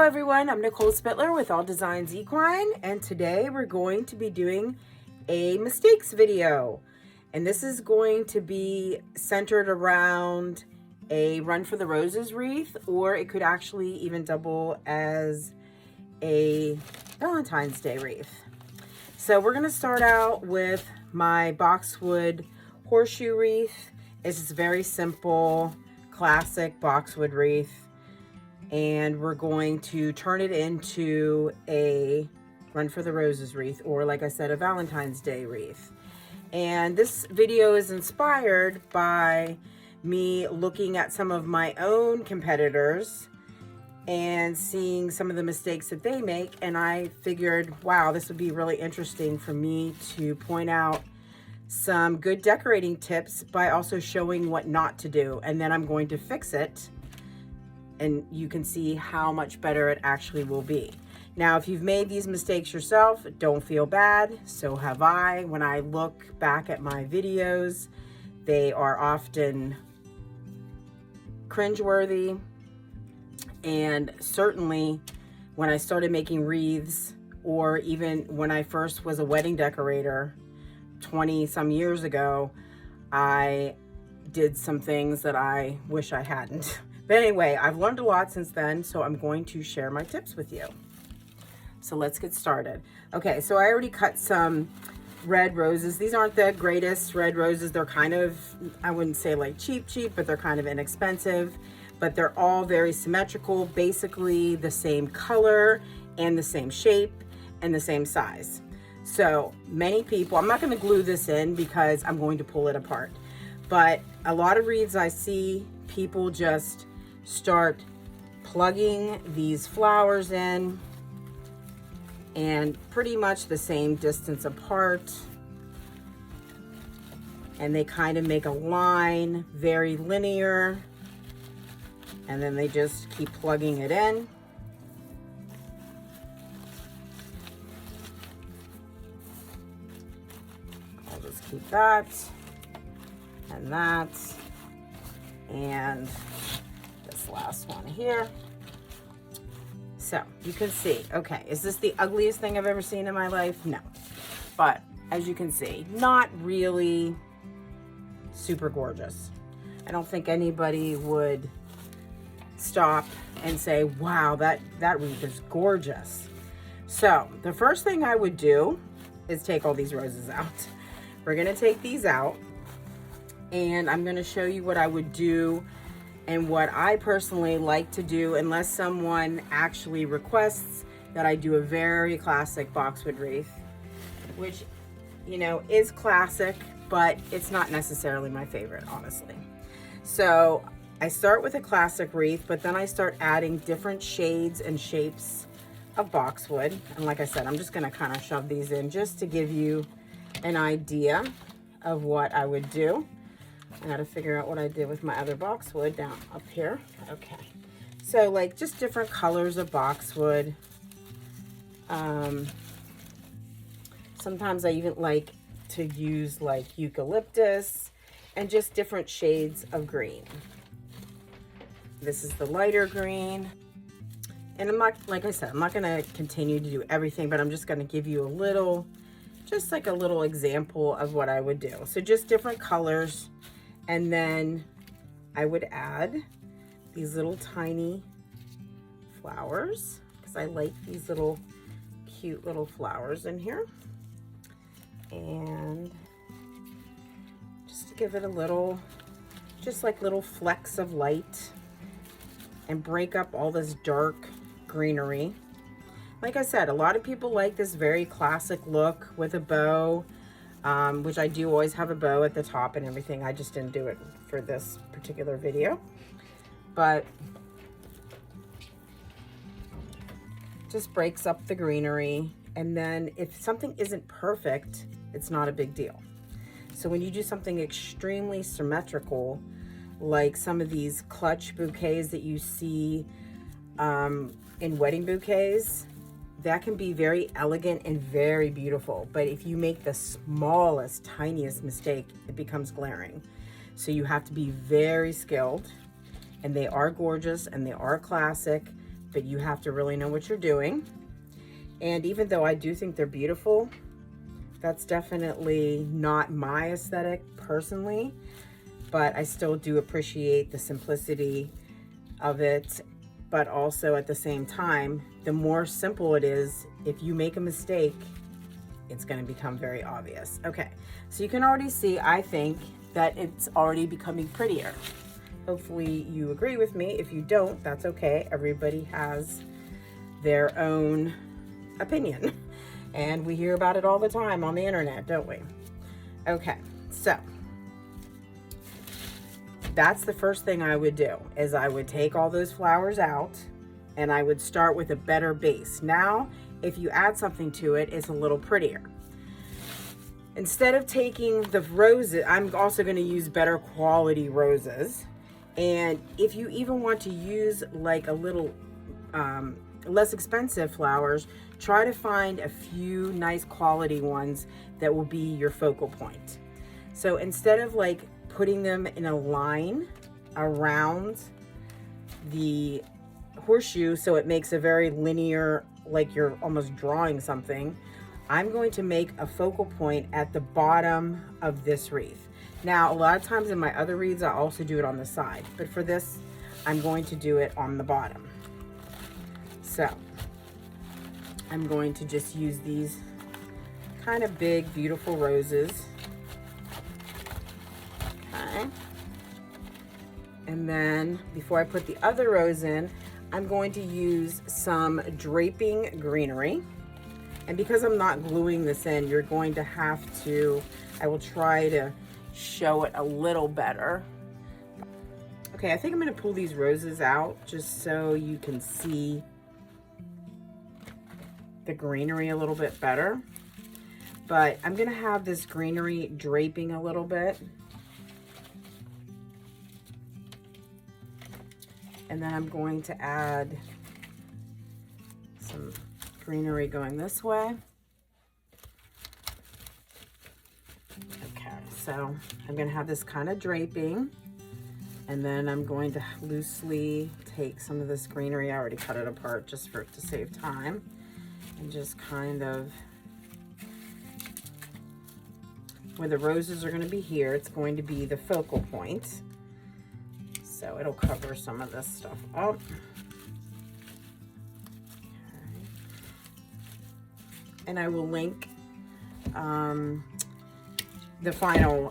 Hello everyone, I'm Nicole Spitler with All Designs Equine, and today we're going to be doing a mistakes video. And this is going to be centered around a Run for the Roses wreath, or it could actually even double as a Valentine's Day wreath. So we're going to start out with my boxwood horseshoe wreath. It's just very simple, classic boxwood wreath. And we're going to turn it into a Run for the Roses wreath, or like I said, a Valentine's Day wreath. And this video is inspired by me looking at some of my own competitors and seeing some of the mistakes that they make. And I figured, wow, this would be really interesting for me to point out some good decorating tips by also showing what not to do. And then I'm going to fix it, and you can see how much better it actually will be. Now, if you've made these mistakes yourself, don't feel bad. So have I. When I look back at my videos, they are often cringeworthy. And certainly when I started making wreaths, or even when I first was a wedding decorator 20 some years ago, I did some things that I wish I hadn't. But anyway, I've learned a lot since then, so I'm going to share my tips with you. So let's get started. Okay, so I already cut some red roses. These aren't the greatest red roses. They're kind of, I wouldn't say like cheap, but they're kind of inexpensive. But they're all very symmetrical, basically the same color and the same shape and the same size. So many people, I'm not going to glue this in because I'm going to pull it apart. But a lot of wreaths I see, people just start plugging these flowers in, and pretty much the same distance apart, and they kind of make a line, very linear, and then they just keep plugging it in. I'll just keep that and that and this last one here. So you can see, okay, is this the ugliest thing I've ever seen in my life? No. But as you can see, not really super gorgeous. I don't think anybody would stop and say, wow, that wreath is gorgeous. So the first thing I would do is take all these roses out. We're gonna take these out, and I'm gonna show you what I would do and what I personally like to do, unless someone actually requests that I do a very classic boxwood wreath, which, you know, is classic, but it's not necessarily my favorite, honestly. So I start with a classic wreath, but then I start adding different shades and shapes of boxwood. And like I said, I'm just gonna kind of shove these in just to give you an idea of what I would do. I gotta figure out what I did with my other boxwood down up here. Okay, so like just different colors of boxwood. Sometimes I even like to use like eucalyptus and just different shades of green. This is the lighter green. And I'm not, like I said, I'm not gonna continue to do everything, but I'm just gonna give you a little, just like a little example of what I would do. So just different colors. And then I would add these little tiny flowers, because I like these little cute little flowers in here. And just to give it a little, just like little flecks of light, and break up all this dark greenery. Like I said, a lot of people like this very classic look with a bow. Which I do always have a bow at the top and everything. I just didn't do it for this particular video. But just breaks up the greenery. And then if something isn't perfect, it's not a big deal. So when you do something extremely symmetrical, like some of these clutch bouquets that you see in wedding bouquets, that can be very elegant and very beautiful. But if you make the smallest, tiniest mistake, it becomes glaring. So you have to be very skilled, and they are gorgeous and they are classic, but you have to really know what you're doing. And even though I do think they're beautiful, that's definitely not my aesthetic personally, but I still do appreciate the simplicity of it. But also at the same time, the more simple it is, if you make a mistake, it's going to become very obvious. Okay, so you can already see, I think, that it's already becoming prettier. Hopefully you agree with me. If you don't, that's okay. Everybody has their own opinion, and we hear about it all the time on the internet, don't we? Okay, so that's the first thing I would do, is I would take all those flowers out and I would start with a better base. Now, if you add something to it, it's a little prettier. Instead of taking the roses, I'm also going to use better quality roses. And if you even want to use like a little less expensive flowers, try to find a few nice quality ones that will be your focal point. So instead of like putting them in a line around the horseshoe so it makes a very linear, like you're almost drawing something, I'm going to make a focal point at the bottom of this wreath. Now, a lot of times in my other wreaths, I also do it on the side, but for this, I'm going to do it on the bottom. So I'm going to just use these kind of big, beautiful roses. Okay. And then before I put the other rose in, I'm going to use some draping greenery. And because I'm not gluing this in, you're going to have to, I will try to show it a little better. Okay, I think I'm going to pull these roses out just so you can see the greenery a little bit better. But I'm going to have this greenery draping a little bit. And then I'm going to add some greenery going this way. Okay, so I'm going to have this kind of draping, and then I'm going to loosely take some of this greenery. I already cut it apart just to save time, and just kind of, where the roses are going to be here, it's going to be the focal point. So it'll cover some of this stuff up. Okay. And I will link the final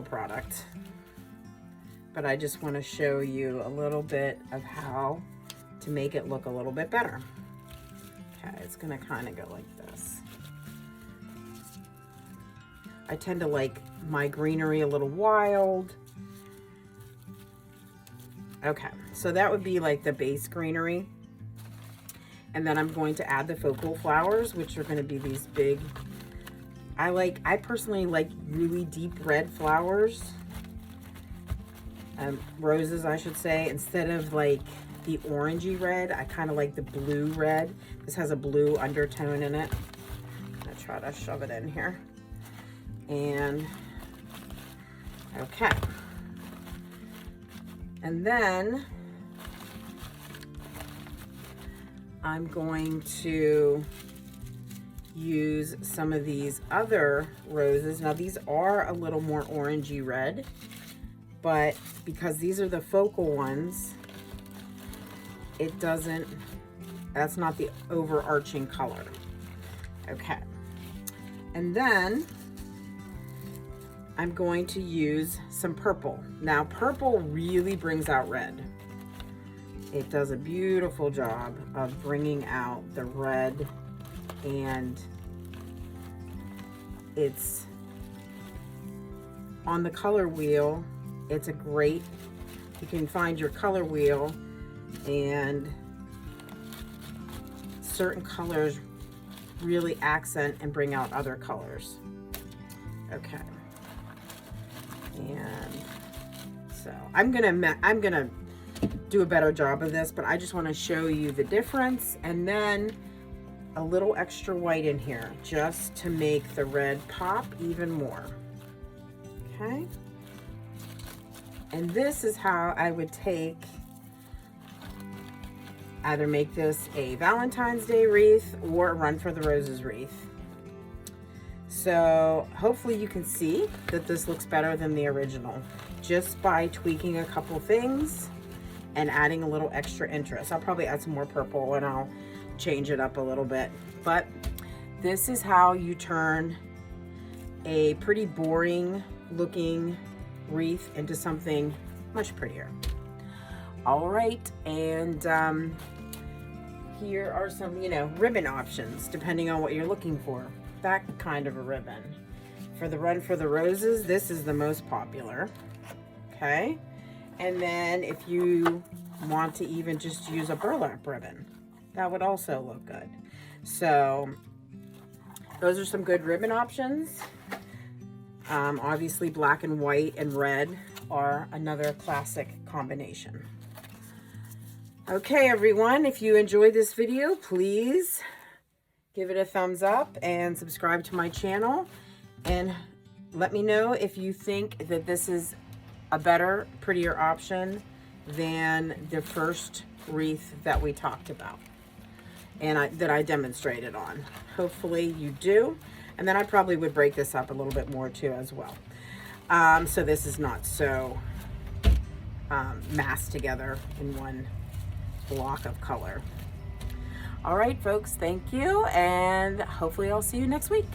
product. But I just want to show you a little bit of how to make it look a little bit better. Okay, it's going to kind of go like this. I tend to like my greenery a little wild. Okay, so that would be like the base greenery. And then I'm going to add the focal flowers, which are going to be these big, I personally like really deep red flowers. Roses, I should say, instead of like the orangey red. I kind of like the blue red. This has a blue undertone in it. I'm going to try to shove it in here. And, okay. And then I'm going to use some of these other roses. Now these are a little more orangey red, but because these are the focal ones, it doesn't, that's not the overarching color. Okay. And then I'm going to use some purple. Now purple really brings out red. It does a beautiful job of bringing out the red, and it's on the color wheel. It's a great, you can find your color wheel, and certain colors really accent and bring out other colors. Okay. And so I'm gonna do a better job of this, but I just want to show you the difference, and then a little extra white in here just to make the red pop even more. Okay. And this is how I would take either make this a Valentine's Day wreath or a Run for the Roses wreath. So hopefully you can see that this looks better than the original just by tweaking a couple things and adding a little extra interest. I'll probably add some more purple and I'll change it up a little bit. But this is how you turn a pretty boring looking wreath into something much prettier. All right, and here are some, you know, ribbon options depending on what you're looking for. That kind of a ribbon. For the Run for the Roses, this is the most popular. Okay, and then if you want to even just use a burlap ribbon, that would also look good. So those are some good ribbon options. Obviously black and white and red are another classic combination. Okay everyone, if you enjoyed this video, please give it a thumbs up and subscribe to my channel, and let me know if you think that this is a better, prettier option than the first wreath that we talked about and that I demonstrated on. Hopefully you do. And then I probably would break this up a little bit more too as well. So this is not so massed together in one block of color. All right, folks, thank you. And hopefully I'll see you next week.